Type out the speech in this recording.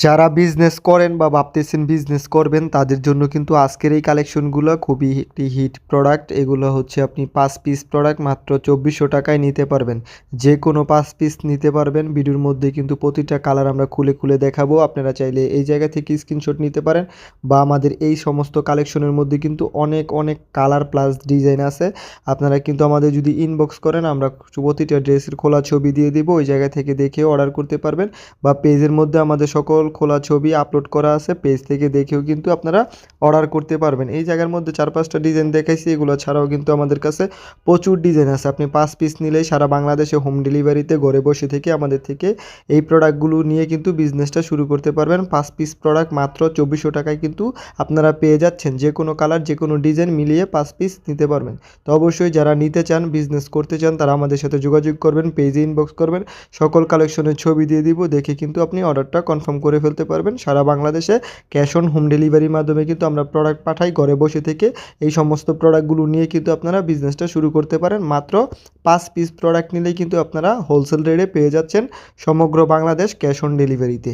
যারা বিজনেস করেন বা ভাবতেছেন বিজনেস করবেন তাদের জন্য কিন্তু আজকের এই কালেকশনগুলো খুবই একটি হিট প্রোডাক্ট। এগুলো হচ্ছে আপনি 5 পিস প্রোডাক্ট মাত্র 2400 টাকায় নিতে পারবেন। যে কোনো 5 পিস নিতে পারবেন। ভিডিওর মধ্যে কিন্তু প্রতিটা কালার আমরা খুলে খুলে দেখাবো। আপনারা চাইলে এই জায়গা থেকে স্ক্রিনশট নিতে পারেন বা আমাদের এই সমস্ত কালেকশনের মধ্যে কিন্তু অনেক অনেক কালার প্লাস ডিজাইন আছে। আপনারা কিন্তু আমাদের যদি ইনবক্স করেন আমরা প্রতিটা ড্রেসের খোলা ছবি দিয়ে দিব, ওই জায়গা থেকে দেখেও অর্ডার করতে পারবেন বা পেজের মধ্যে আমাদের সকল খোলা ছবি আপলোড করা আছে, পেজ থেকে দেখেও কিন্তু আপনারা অর্ডার করতে পারবেন। এই জায়গার মধ্যে 4-5টা ডিজাইন দেখাইছি, এগুলো ছাড়াও কিন্তু আমাদের কাছে প্রচুর ডিজাইন আছে। আপনি 5 পিস নিলেই সারা বাংলাদেশে হোম ডেলিভারিতে ঘরে বসে থেকে আমাদের থেকে এই প্রোডাক্টগুলো নিয়ে কিন্তু বিজনেসটা শুরু করতে পারবেন। 5 পিস প্রোডাক্ট মাত্র 2400 টাকায় কিন্তু আপনারা পেয়ে যাচ্ছেন। যে কোনো কালার যে কোনো ডিজাইন মিলিয়ে 5 পিস নিতে পারবেন। তো অবশ্যই যারা নিতে চান বিজনেস করতে চান তারা আমাদের সাথে যোগাযোগ করবেন, পেজে ইনবক্স করবেন, সকল কালেকশনের ছবি দিয়ে দিব, দেখে কিন্তু আপনি অর্ডারটা কনফার্ম করে ফেলতে পারবেন। সারা বাংলাদেশে ক্যাশ অন হোম ডেলিভারির মাধ্যমে কিন্তু আমরা প্রোডাক্ট পাঠাই ঘরে বসে থেকে। এই সমস্ত প্রোডাক্টগুলো নিয়ে কিন্তু আপনারা বিজনেসটা শুরু করতে পারেন। মাত্র 5 পিস প্রোডাক্ট নিলেই কিন্তু আপনারা হোলসেল রেটে পেয়ে যাচ্ছেন সমগ্র বাংলাদেশ ক্যাশ অন ডেলিভারিতে।